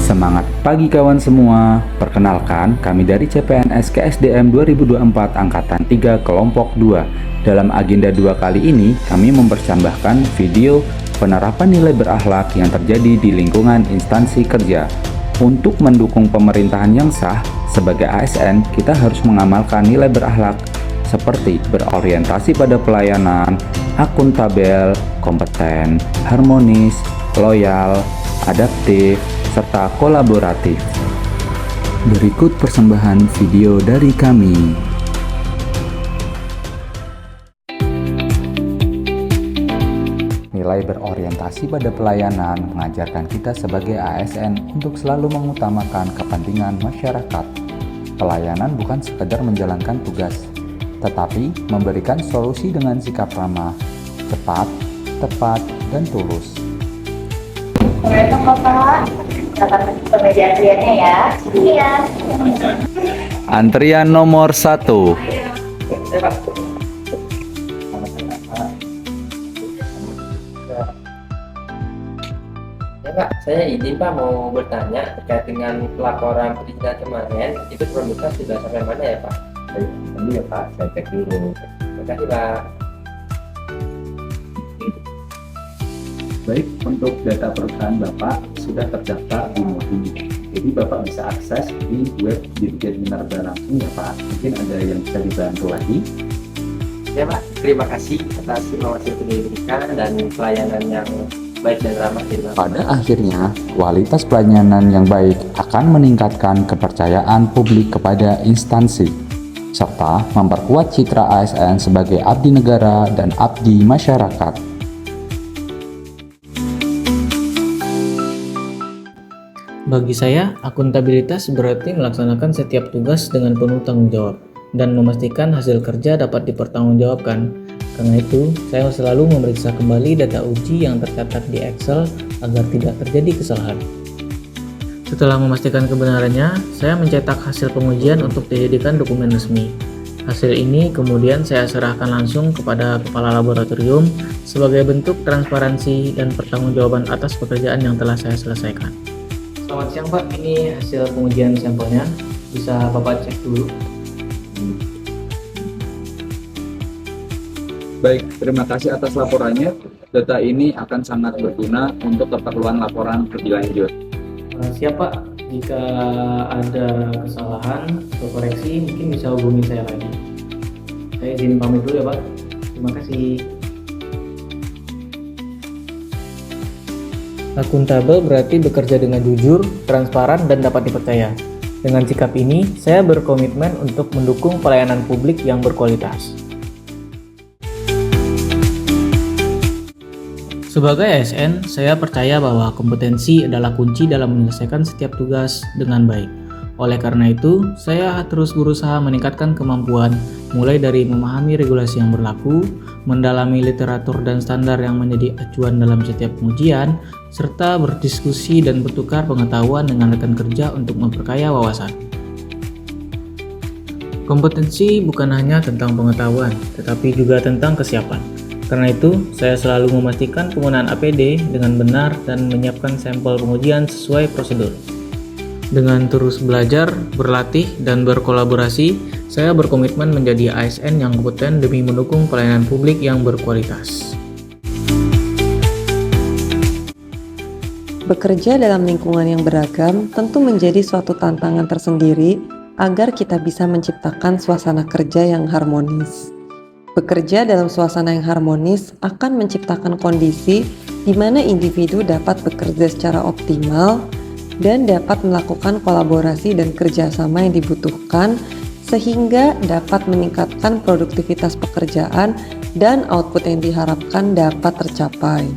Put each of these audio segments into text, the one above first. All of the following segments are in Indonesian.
Semangat pagi kawan semua. Perkenalkan, kami dari CPNS KSDM 2024 Angkatan 3 Kelompok 2. Dalam agenda 2 kali ini, kami mempersembahkan video penerapan nilai berakhlak yang terjadi di lingkungan instansi kerja. Untuk mendukung pemerintahan yang sah, sebagai ASN, kita harus mengamalkan nilai berakhlak seperti berorientasi pada pelayanan, akuntabel, kompeten, harmonis, loyal, adaptif, serta kolaboratif. Berikut persembahan video dari kami. Nilai berorientasi pada pelayanan mengajarkan kita sebagai ASN untuk selalu mengutamakan kepentingan masyarakat. Pelayanan bukan sekedar menjalankan tugas, tetapi memberikan solusi dengan sikap ramah, cepat, tepat, dan tulus. Assalamualaikum Bapak, dapat pemeja antriannya ya. Iya. Antrian nomor 1. Ya Pak, saya izin Pak mau bertanya terkait dengan pelaporan perizinan kemarin, itu prioritas sudah sampai mana ya Pak? Dulu ya Pak, saya cek dulu. Terima kasih Pak. Baik, untuk data perusahaan Bapak sudah terdaftar di Modi. Jadi Bapak bisa akses di web Dirjen Minerba langsung ya Pak. Mungkin ada yang bisa dibantu lagi. Ya Pak, terima kasih atas informasi yang diberikan dan pelayanan yang baik dan ramah di dalam. Pada akhirnya, kualitas pelayanan yang baik akan meningkatkan kepercayaan publik kepada instansi, serta memperkuat citra ASN sebagai abdi negara dan abdi masyarakat. Bagi saya, akuntabilitas berarti melaksanakan setiap tugas dengan penuh tanggung jawab dan memastikan hasil kerja dapat dipertanggungjawabkan. Karena itu, saya selalu memeriksa kembali data uji yang tercatat di Excel agar tidak terjadi kesalahan. Setelah memastikan kebenarannya, saya mencetak hasil pengujian untuk dijadikan dokumen resmi. Hasil ini kemudian saya serahkan langsung kepada kepala laboratorium sebagai bentuk transparansi dan pertanggungjawaban atas pekerjaan yang telah saya selesaikan. Selamat siang Pak, ini hasil pengujian sampelnya, bisa Bapak cek dulu. Baik, terima kasih atas laporannya. Data ini akan sangat berguna untuk keperluan laporan lebih lanjut. Siap Pak, jika ada kesalahan atau koreksi mungkin bisa hubungi saya lagi. Saya izin pamit dulu ya Pak, terima kasih. Akuntabel berarti bekerja dengan jujur, transparan, dan dapat dipercaya. Dengan sikap ini, saya berkomitmen untuk mendukung pelayanan publik yang berkualitas. Sebagai ASN, saya percaya bahwa kompetensi adalah kunci dalam menyelesaikan setiap tugas dengan baik. Oleh karena itu, saya terus berusaha meningkatkan kemampuan, mulai dari memahami regulasi yang berlaku, mendalami literatur dan standar yang menjadi acuan dalam setiap pengujian, serta berdiskusi dan bertukar pengetahuan dengan rekan kerja untuk memperkaya wawasan. Kompetensi bukan hanya tentang pengetahuan, tetapi juga tentang kesiapan. Karena itu, saya selalu memastikan penggunaan APD dengan benar dan menyiapkan sampel pengujian sesuai prosedur. Dengan terus belajar, berlatih, dan berkolaborasi, saya berkomitmen menjadi ASN yang kompeten demi mendukung pelayanan publik yang berkualitas. Bekerja dalam lingkungan yang beragam tentu menjadi suatu tantangan tersendiri agar kita bisa menciptakan suasana kerja yang harmonis. Bekerja dalam suasana yang harmonis akan menciptakan kondisi di mana individu dapat bekerja secara optimal dan dapat melakukan kolaborasi dan kerjasama yang dibutuhkan sehingga dapat meningkatkan produktivitas pekerjaan dan output yang diharapkan dapat tercapai.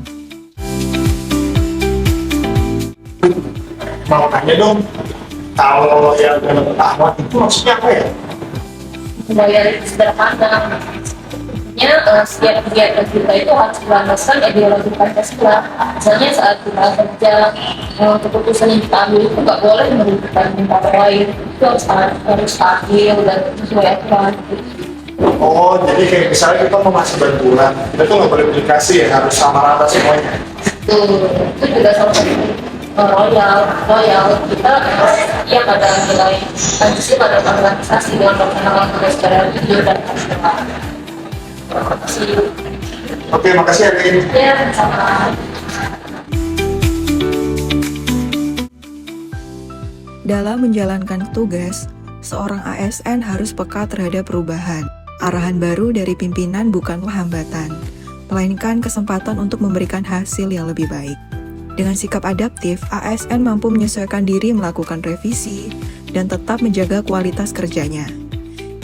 Mau tanya dong, kalau yang dalam tahun itu maksudnya apa ya? Budaya sederhana. Setiap kegiatan kita itu harus berlandaskan ideologi Pancasila. Misalnya saat kita kerja, keputusan yang kita ambil itu nggak boleh merugikan orang lain. Itu harus adil dan sesuai aturan. Oh, jadi kayak misalnya kita mau ngasih bantuan, kita tuh nggak boleh dikasih ya, harus sama rata semuanya. Itu juga salah satu loyal kita setia pada nilai Pancasila pada organisasi dan perkenalan tugas secara video dan personal. Terima kasih. Oke, makasih Arin. Ya, sama. Dalam menjalankan tugas, seorang ASN harus peka terhadap perubahan. Arahan baru dari pimpinan bukanlah hambatan, melainkan kesempatan untuk memberikan hasil yang lebih baik. Dengan sikap adaptif, ASN mampu menyesuaikan diri melakukan revisi dan tetap menjaga kualitas kerjanya.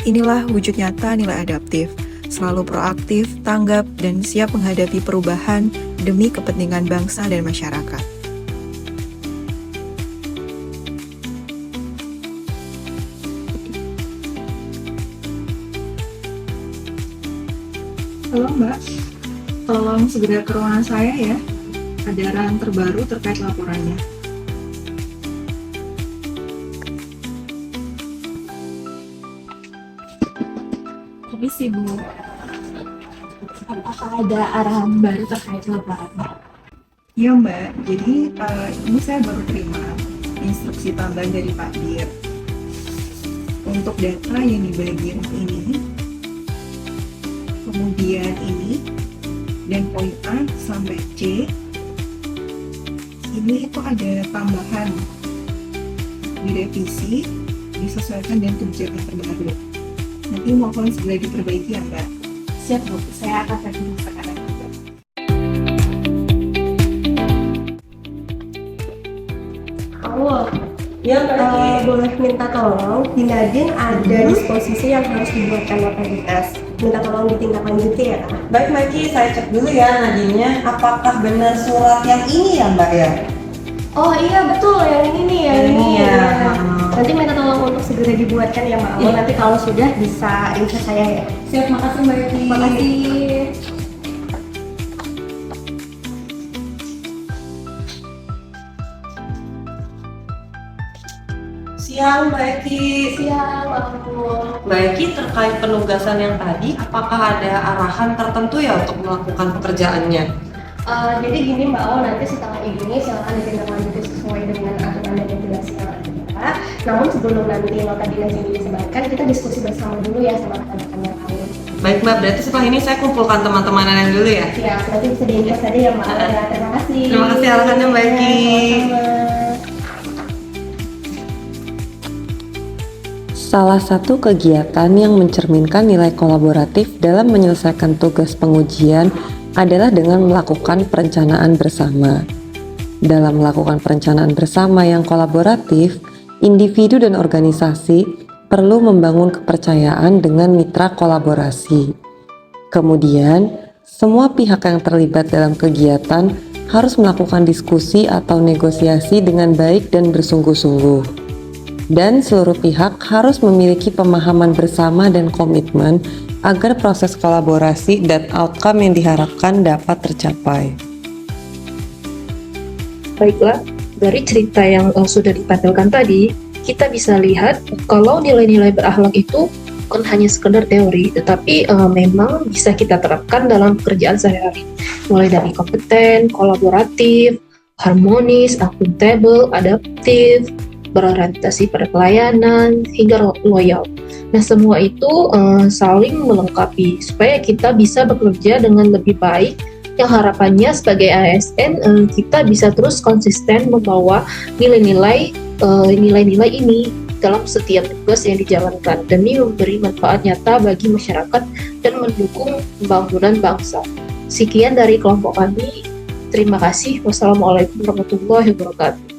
Inilah wujud nyata nilai adaptif, selalu proaktif, tanggap, dan siap menghadapi perubahan demi kepentingan bangsa dan masyarakat. Halo Mbak, tolong segera ke ruangan saya ya. Ada arahan terbaru terkait laporannya. Permisi Bu, apakah ada arahan baru terkait laporannya? Iya Mbak, jadi ini saya baru terima instruksi tambahan dari Pak Dir. Untuk data yang di bagian ini, kemudian ini, dan poin A sampai C, ini itu ada tambahan, direvisi, disesuaikan dengan kebijakan terbaru. Nanti mohon segera diperbaiki ya Mbak. Siap Bu, saya akan review sekarang juga. Ya, boleh minta tolong di Nadine ada disposisi yang harus dibuatkan otoritas. Minta tolong ditindaklanjuti ya. Baik Mbak Ki, saya cek dulu ya Nadine-nya. Apakah benar surat yang ini ya Mbak ya? Oh iya betul, yang ini nih, yang Ini ini ya. Nanti minta tolong untuk segera dibuatkan ya Mbak. Iya. Nanti kalau sudah bisa info saya ya. Siap, makasih Mbak Ki. Terima kasih. Siang Mbak Ki. Siang, Aku. Mbak Ki, terkait penugasan yang tadi, apakah ada arahan tertentu ya untuk melakukan pekerjaannya? Jadi gini Mbak Aul, nanti setelah ini silakan ditindaklanjuti sesuai dengan aturan dan regulasi yang ada. Namun sebelum nanti nota dinas ini disebarkan, kita diskusi bersama dulu ya sama rekan-rekan yang lain. Baik Mbak, berarti setelah ini saya kumpulkan teman-teman yang dulu ya? Ya, nanti bisa diinfo saja ya Mbak. Ya, terima kasih. Terima kasih arahannya Mbak Ki. Sama-sama. Salah satu kegiatan yang mencerminkan nilai kolaboratif dalam menyelesaikan tugas pengujian adalah dengan melakukan perencanaan bersama. Dalam melakukan perencanaan bersama yang kolaboratif, individu dan organisasi perlu membangun kepercayaan dengan mitra kolaborasi. Kemudian, semua pihak yang terlibat dalam kegiatan harus melakukan diskusi atau negosiasi dengan baik dan bersungguh-sungguh. Dan seluruh pihak harus memiliki pemahaman bersama dan komitmen agar proses kolaborasi dan outcome yang diharapkan dapat tercapai. Baiklah, dari cerita yang sudah ditampilkan tadi, kita bisa lihat kalau nilai-nilai berakhlak itu bukan hanya sekedar teori, tetapi memang bisa kita terapkan dalam pekerjaan sehari-hari. Mulai dari kompeten, kolaboratif, harmonis, akuntabel, adaptif, berorientasi pada pelayanan, hingga loyal. Nah, semua itu saling melengkapi supaya kita bisa bekerja dengan lebih baik, yang harapannya sebagai ASN kita bisa terus konsisten membawa nilai-nilai ini dalam setiap tugas yang dijalankan demi memberi manfaat nyata bagi masyarakat dan mendukung pembangunan bangsa. Sekian dari kelompok kami. Terima kasih. Wassalamualaikum warahmatullahi wabarakatuh.